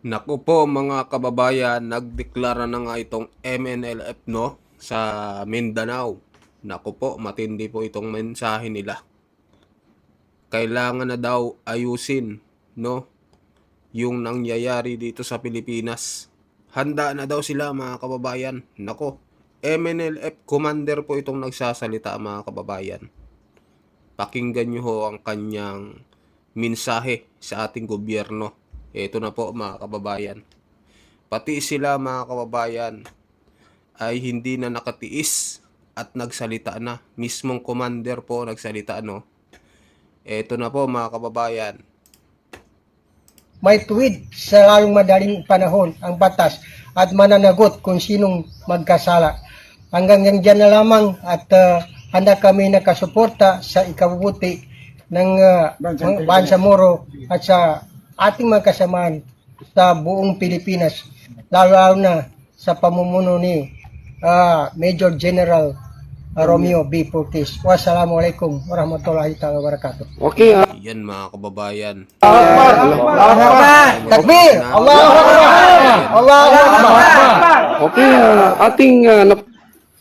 Naku po mga kababayan, nagdeklara na nga itong MNLF no sa Mindanao. Naku po, matindi po itong mensahe nila. Kailangan na daw ayusin no yung nangyayari dito sa Pilipinas. Handa na daw sila mga kababayan. Nako, MNLF commander po itong nagsasalita mga kababayan. Pakinggan nyo ho ang kanyang mensahe sa ating gobyerno. Ito na po mga kababayan. Pati sila mga kababayan ay hindi na nakatiis at nagsalita na. Mismong commander po nagsalita no. Eto na po mga kababayan. May tuwid sa lalong madaling panahon ang batas at mananagot kung sinong magkasala. Hanggang dyan na lamang at handa kami nakasuporta sa ikabubuti ng Bangsamoro at sa ating mga kasamaan sa buong Pilipinas, lalo na sa pamumuno ni Major General Romeo B. Fortis. Wassalamualaikum warahmatullahi wabarakatuh. Okay, Yan mga kababayan. Takbir! Allahu Akbar! Allahu Akbar! okay,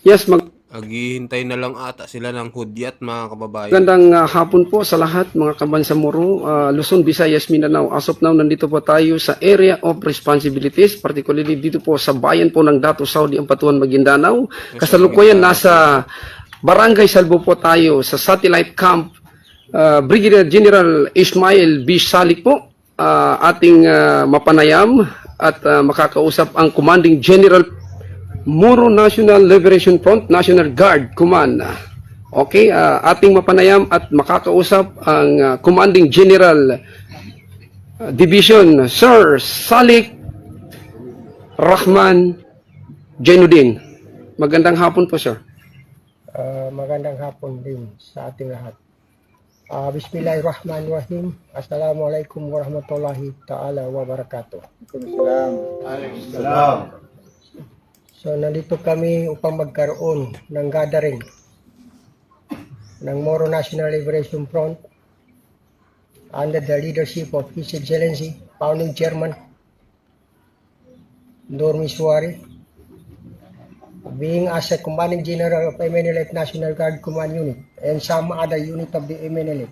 yes, Naghihintay na lang ata sila ng hudyat mga kababayan. magandang hapon po sa lahat mga kabansamoro, Luzon, Visayas, Mindanao. As of now, nandito po tayo sa area of responsibilities, particularly dito po sa bayan po ng Dato Saudi, Ampatuan, Maguindanao. Kasalukuyan nasa Barangay Salvo po tayo sa satellite camp. Brigadier General Ismail B. Salik po, ating mapanayam at makakausap ang Commanding General Moro National Liberation Front, National Guard Command. Okay, ating mapanayam at makakausap ang Commanding General Division, Sir Salik Rahman Jainuddin. Magandang hapon po, sir. Magandang hapon din sa ating lahat. Bismillahirrahmanirrahim. Assalamualaikum warahmatullahi ta'ala wabarakatuh. So, nandito kami upang magkaroon ng gathering ng Moro National Liberation Front under the leadership of His Excellency, Founding Chairman Nur Miswari, being as a Commanding General of MNLF National Guard Command Unit and some other unit of the MNLF.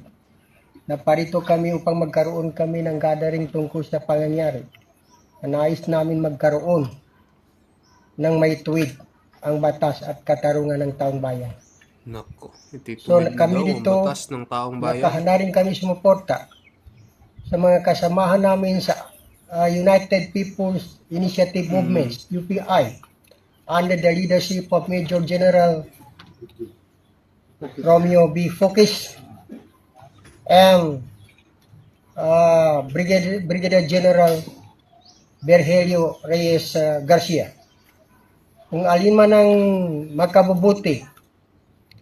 Naparito kami upang magkaroon kami ng gathering tungkol sa pangyayari na nais namin magkaroon ng may tuwid ang batas at katarungan ng taong bayan. Nako, So itituwid na kami daw ang dito, batas ng taong bayan. nakahanda rin kami sumuporta sa mga kasamahan namin sa United People's Initiative Movements, UPI, under the leadership of Major General Romeo B. Fortis and Brigadier General Virgilio Reyes Garcia. Kung alin man ang makabubuti,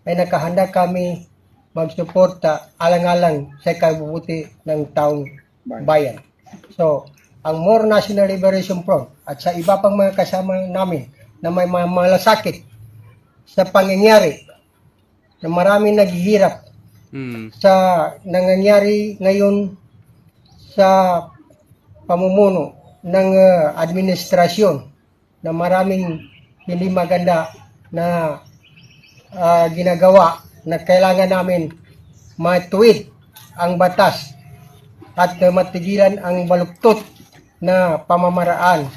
ay nakahanda kami magsuporta alang-alang sa kabubuti ng taong bayan. So, ang Moro National Liberation Front at sa iba pang mga kasama namin na may mga malasakit sa pangyayari na maraming naghihirap sa nangyayari ngayon sa pamumuno ng administrasyon na maraming hindi maganda na ginagawa na kailangan namin matuwid ang batas at matigilan ang baluktot na pamamaraan.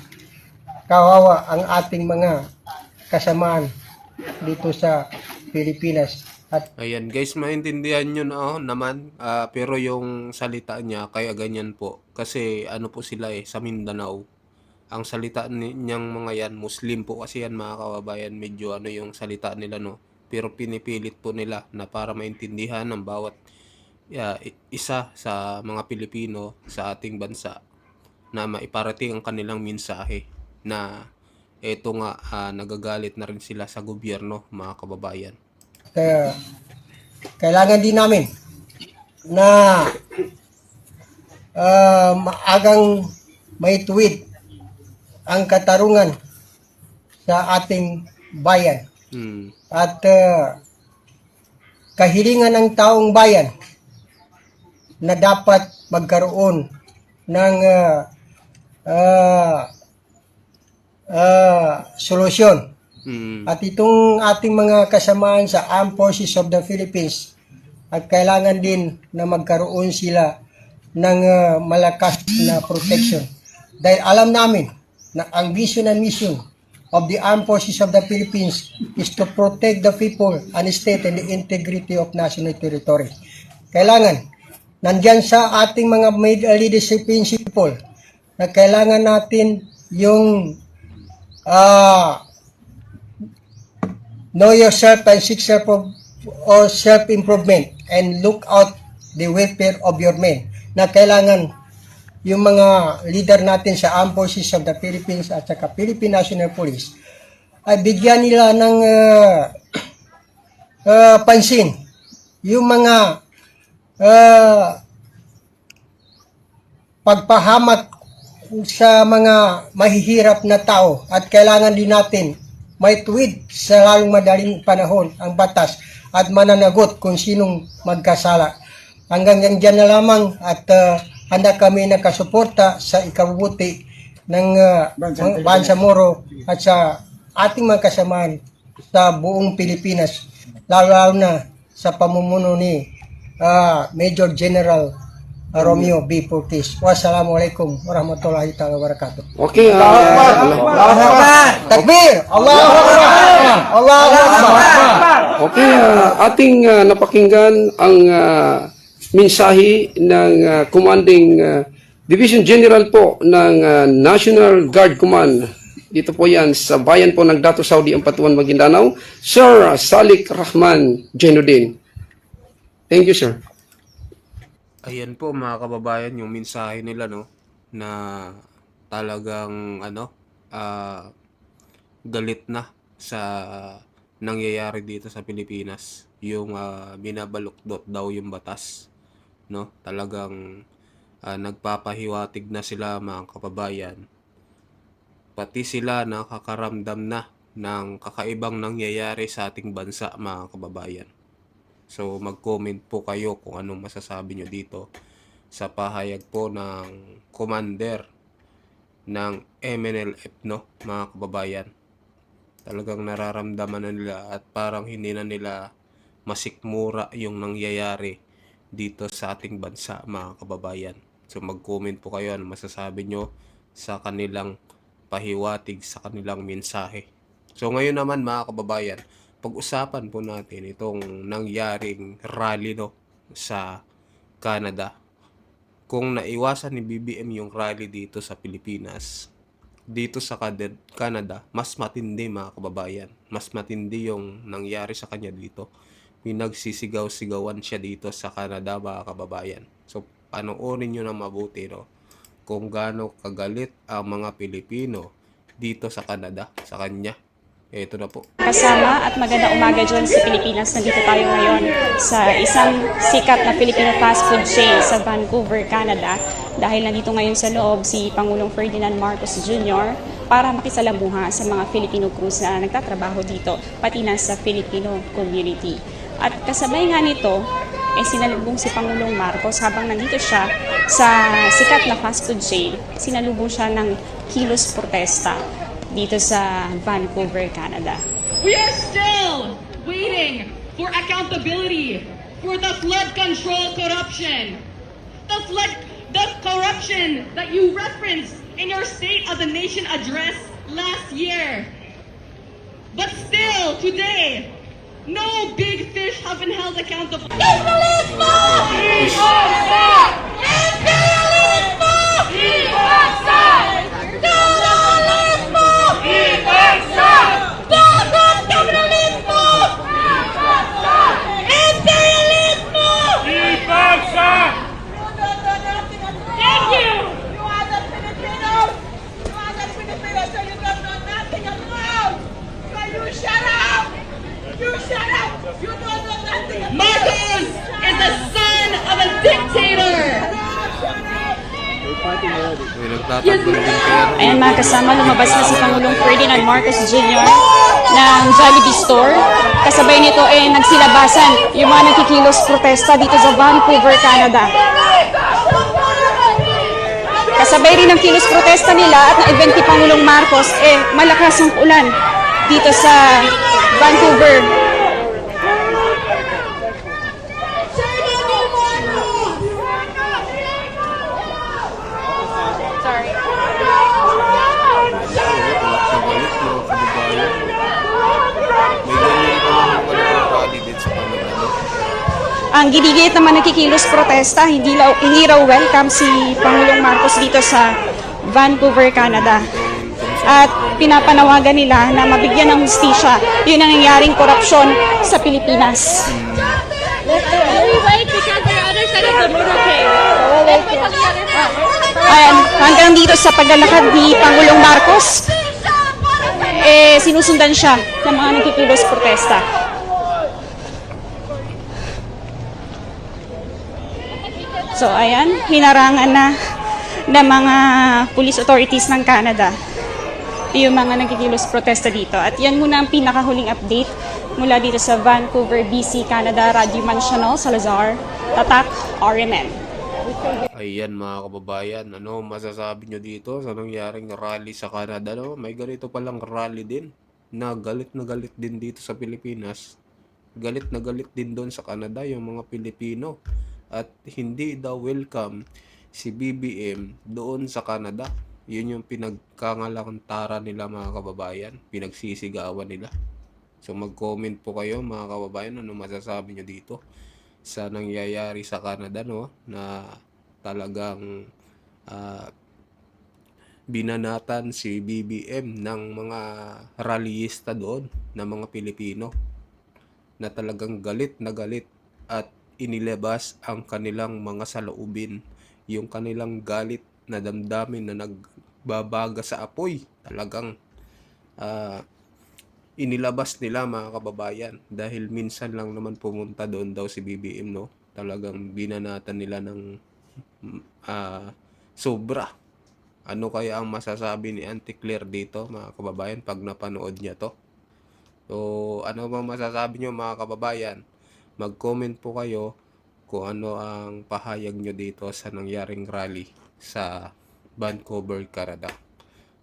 Kawawa ang ating mga kasamaan dito sa Pilipinas. At Ayan guys, maintindihan nyo na naman. Pero yung salita niya, kaya ganyan po. Kasi ano po sila sa Mindanao. Ang salita niyang mga yan, Muslim po kasi yan mga kababayan. Medyo ano yung salita nila no. Pero pinipilit po nila na para maintindihan ng bawat isa sa mga Pilipino sa ating bansa na maiparating ang kanilang mensahe na eto nga nagagalit na rin sila sa gobyerno mga kababayan. kailangan din namin na maagang may tuwid ang katarungan sa ating bayan. At kahilingan ng taong bayan na dapat magkaroon ng solusyon. Mm. At itong ating mga kasamaan sa Armed Forces of the Philippines at kailangan din na magkaroon sila ng malakas na protection. Dahil alam namin na ang vision and mission of the Armed Forces of the Philippines is to protect the people and state and the integrity of national territory. Kailangan, nandyan sa ating mga leadership principle na kailangan natin yung know yourself and seek self-improvement and look out the welfare of your men. Na kailangan yung mga leader natin sa Armed Forces of the Philippines at saka Philippine National Police ay bigyan nila ng pansin yung mga pagpahamak sa mga mahihirap na tao at kailangan din natin may tuwid sa lalong madaling panahon ang batas at mananagot kung sinong magkasala. Hanggang dyan na lamang at handa kami nakasuporta sa ikabubuti ng Bangsamoro at sa ating mga kasamaan sa buong Pilipinas, lalo na sa pamumuno ni Major General Romeo B. Fortis. Wassalamualaikum warahmatullahi ta'ala wabarakatuh. Okay, Takbir! Allahu Akbar! Allahu Akbar! okay, ating napakinggan ang mensahe ng Commanding Division General po ng National Guard Command. Dito po yan sa bayan po ng Dato Saudi, Ampatuan, Maguindanao, Sir Salik Rahman Jainuddin. Thank you, sir. Ayan po mga kababayan yung mensahe nila, no, na talagang galit na sa nangyayari dito sa Pilipinas, yung binabaluktot daw yung batas, no, talagang nagpapahiwatig na sila mga kababayan, pati sila nakakaramdam na ng kakaibang nangyayari sa ating bansa mga kababayan. So mag-comment po kayo kung anong masasabi nyo dito sa pahayag po ng commander ng MNLF, no, mga kababayan. Talagang nararamdaman na nila at parang hindi na nila masikmura yung nangyayari dito sa ating bansa mga kababayan. So mag-comment po kayo anong masasabi nyo sa kanilang pahiwatig, sa kanilang mensahe. So ngayon naman mga kababayan, pag-usapan po natin itong nangyaring rally, no, sa Canada. Kung naiwasan ni BBM yung rally dito sa Pilipinas, dito sa Canada, mas matindi mga kababayan. Mas matindi yung nangyari sa kanya dito. Pinagsisigaw-sigawan siya dito sa Canada mga kababayan. So panoorin nyo na mabuti, no, kung gaano kagalit ang mga Pilipino dito sa Canada sa kanya. Ito na po. Kasama at magandang umaga dyan sa Pilipinas. Nandito tayo ngayon sa isang sikat na Filipino fast food chain sa Vancouver, Canada. Dahil nandito ngayon sa loob si Pangulong Ferdinand Marcos Jr. para makisalamuha sa mga Filipino crews na nagtatrabaho dito, pati na sa Filipino community. At kasabay nga nito, sinalubong si Pangulong Marcos habang nandito siya sa sikat na fast food chain. Sinalubong siya ng kilos protesta dito sa Vancouver, Canada. We are still waiting for accountability for the flood control corruption. The corruption that you referenced in your State of the Nation address last year. But still, today, no big fish have been held accountable. Imperialismo! Imperialismo! Thank you! You are the Filipinos! You are the Filipinos, so you don't know nothing about! So you shut up! You shut up! You don't know nothing about! Marcos is the son of a dictator! May nagtatanggol din kaya. Ayan mga kasama, lumabas na si Pangulong Ferdinand Marcos Jr. ng Jollibee Store. Kasabay nito nagsilabasan yung mga nagkikilos protesta dito sa Vancouver, Canada. kasabay rin ng kilos protesta nila at ng event ni Pangulong Marcos, malakas ang ulan dito sa Vancouver. Sorry. Galit mga kababayan. May ganyan pa mga rally din sa Canada, no? Ang ginigit naman ng kikilos protesta, hindi raw welcome si Pangulong Marcos dito sa Vancouver, Canada. At pinapanawagan nila na mabigyan ng hustisya yung nangyayaring korupsyon sa Pilipinas. We wait because they're other side of the motorcade. Ayan, hanggang dito sa paglalakad ni Pangulong Marcos, sinusundan siya ng mga nagkikilos protesta. So ayan, hinarangan na ng mga police authorities ng Canada yung mga nagkikilos protesta dito. At yan muna ang pinakahuling update mula dito sa Vancouver, BC, Canada. Radyo Mansional, Salazar, Tatak, RMN. Ayan mga kababayan, ano masasabi nyo dito sa nangyaring rally sa Canada, no? May ganito palang rally din na galit din dito sa Pilipinas. Galit na galit din doon sa Canada yung mga Pilipino. At hindi daw welcome si BBM doon sa Canada. Yun yung pinagkangalantaran nila mga kababayan. Pinagsisigawan nila. So mag-comment po kayo mga kababayan, ano masasabi nyo dito sa nangyayari sa Canada, no? Na talagang binanatan si BBM ng mga rallyista doon na mga Pilipino na talagang galit na galit at inilabas ang kanilang mga saloobin, yung kanilang galit na damdamin na nagbabaga sa apoy. Talagang inilabas nila mga kababayan dahil minsan lang naman pumunta doon daw si BBM, no? Talagang binanatan nila ng sobra. Ano kaya ang masasabi ni Auntie Claire dito mga kababayan pag napanood niya to? So ano bang masasabi nyo mga kababayan? Mag-comment po kayo kung ano ang pahayag nyo dito sa nangyaring rally sa Vancouver, Canada.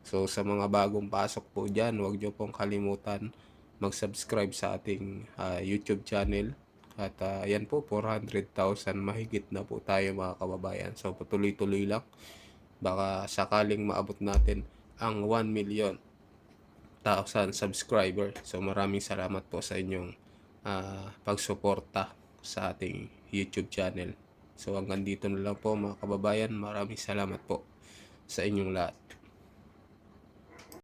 So sa mga bagong pasok po dyan, huwag nyo pong kalimutan mag-subscribe sa ating YouTube channel. At yan po, 400,000 mahigit na po tayo mga kababayan. So patuloy-tuloy lang. Baka sakaling maabot natin ang 1,000,000 subscriber. So maraming salamat po sa inyong pagsuporta sa ating YouTube channel. So hanggang dito na lang po mga kababayan. Maraming salamat po sa inyong lahat.